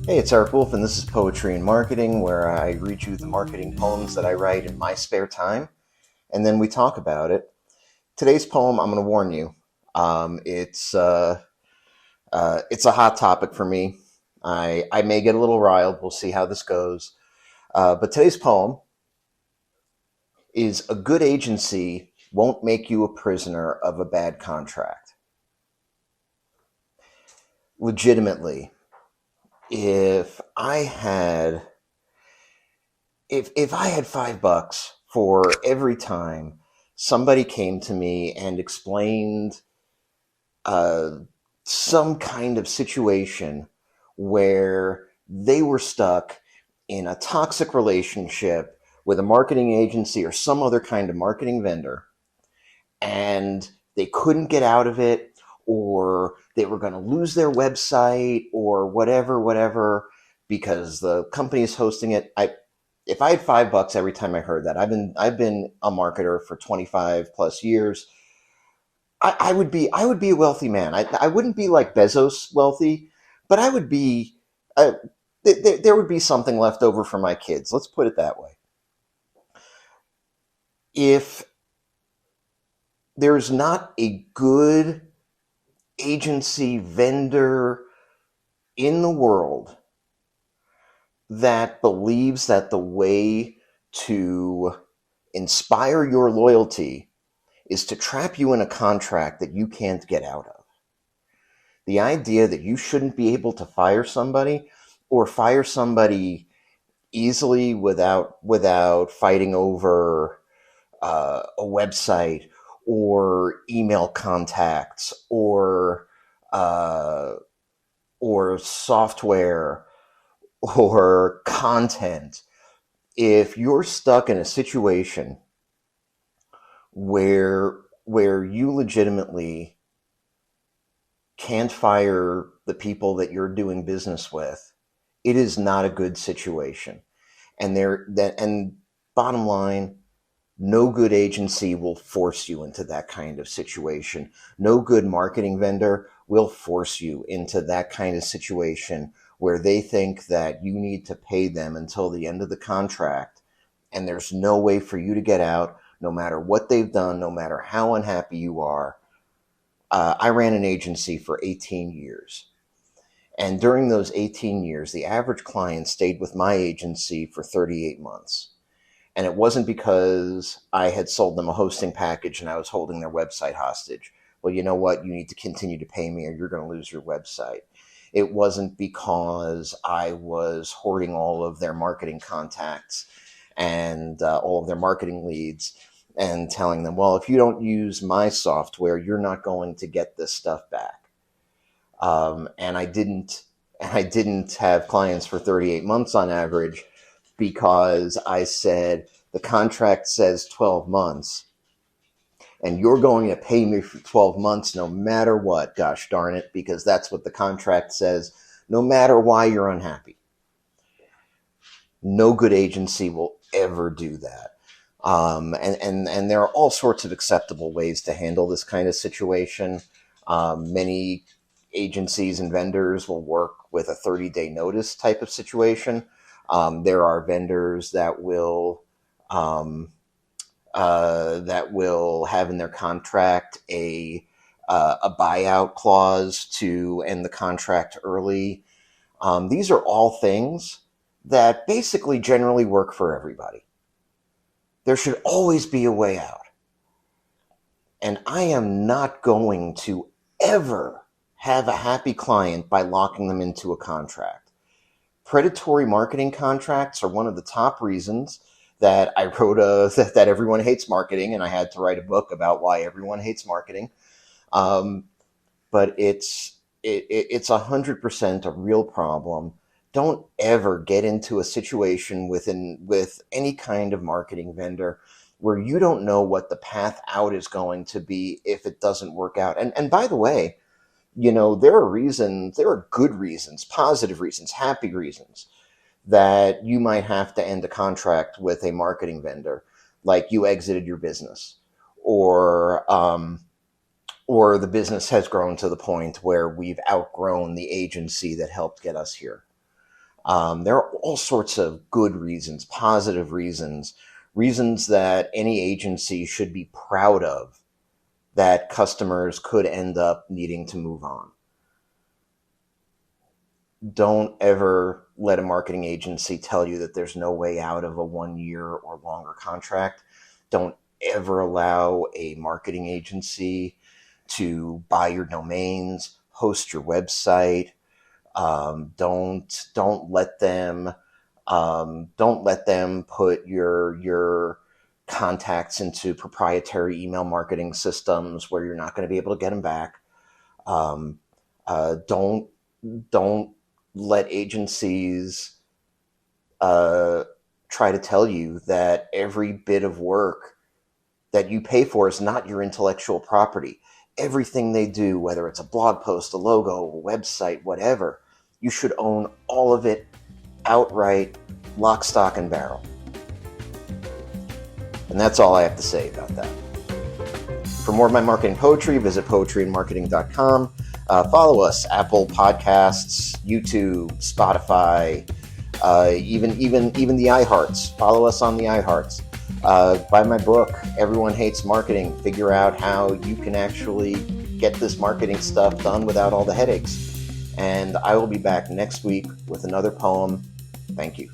Hey, it's Eric Wolf, and this is Poetry and Marketing, where I read you the marketing poems that I write in my spare time, and then we talk about it. Today's poem, I'm going to warn you, it's a hot topic for me. I may get a little riled. We'll see how this goes. But today's poem is: a good agency won't make you a prisoner of a bad contract. Legitimately, if I had if I had $5 for every time somebody came to me and explained uh, some kind of situation where they were stuck in a toxic relationship with a marketing agency or some other kind of marketing vendor, and they couldn't get out of it, or they were going to lose their website or whatever, because the company is hosting it. If I had $5 every time I heard that, I've been a marketer for 25 plus years. I would be a wealthy man. I wouldn't be like Bezos wealthy, but I would be. Uh, there would be something left over for my kids. Let's put it that way. If there's not a good agency vendor in the world that believes that the way to inspire your loyalty is to trap you in a contract that you can't get out of. The idea that you shouldn't be able to fire somebody, or fire somebody easily without fighting over a website or email contacts uh, or software or content. If you're stuck in a situation where you legitimately can't fire the people that you're doing business with, it is not a good situation. And bottom line, no good agency will force you into that kind of situation. No good marketing vendor will force you into that kind of situation where they think that you need to pay them until the end of the contract, and there's no way for you to get out, no matter what they've done, no matter how unhappy you are. I ran an agency for 18 years. And during those 18 years, the average client stayed with my agency for 38 months. And it wasn't because I had sold them a hosting package and I was holding their website hostage. Well, you know what? You need to continue to pay me or you're going to lose your website. It wasn't because I was hoarding all of their marketing contacts and all of their marketing leads and telling them, well, if you don't use my software, you're not going to get this stuff back. And I didn't have clients for 38 months on average, because I said the contract says 12 months and you're going to pay me for 12 months no matter what, gosh darn it, because that's what the contract says, no matter why you're unhappy. No good agency will ever do that. And there are all sorts of acceptable ways to handle this kind of situation. Many agencies and vendors will work with a 30-day notice type of situation. There are vendors um, that will have in their contract a buyout clause to end the contract early. These are all things that basically generally work for everybody. There should always be a way out. And I am not going to ever have a happy client by locking them into a contract. Predatory marketing contracts are one of the top reasons that I wrote that everyone hates marketing, and I had to write a book about why everyone hates marketing. Um, but it's 100% a real problem. Don't ever get into a situation with any kind of marketing vendor where you don't know what the path out is going to be if it doesn't work out. And by the way, there are good reasons, positive reasons, happy reasons that you might have to end a contract with a marketing vendor, like you exited your business, or or the business has grown to the point where we've outgrown the agency that helped get us here. There are all sorts of good reasons, positive reasons, reasons that any agency should be proud of that customers could end up needing to move on. Don't ever let a marketing agency tell you that there's no way out of a 1 year or longer contract. Don't ever allow a marketing agency to buy your domains, host your website. Don't let them put your contacts into proprietary email marketing systems where you're not going to be able to get them back. Don't let agencies try to tell you that every bit of work that you pay for is not your intellectual property. Everything they do, whether it's a blog post, a logo, a website, whatever, you should own all of it outright, lock, stock, and barrel. And that's all I have to say about that. For more of my marketing poetry, visit poetryandmarketing.com. Follow us, Apple Podcasts, YouTube, Spotify, even the iHearts. Follow us on the iHearts. Buy my book, Everyone Hates Marketing. Figure out how you can actually get this marketing stuff done without all the headaches. And I will be back next week with another poem. Thank you.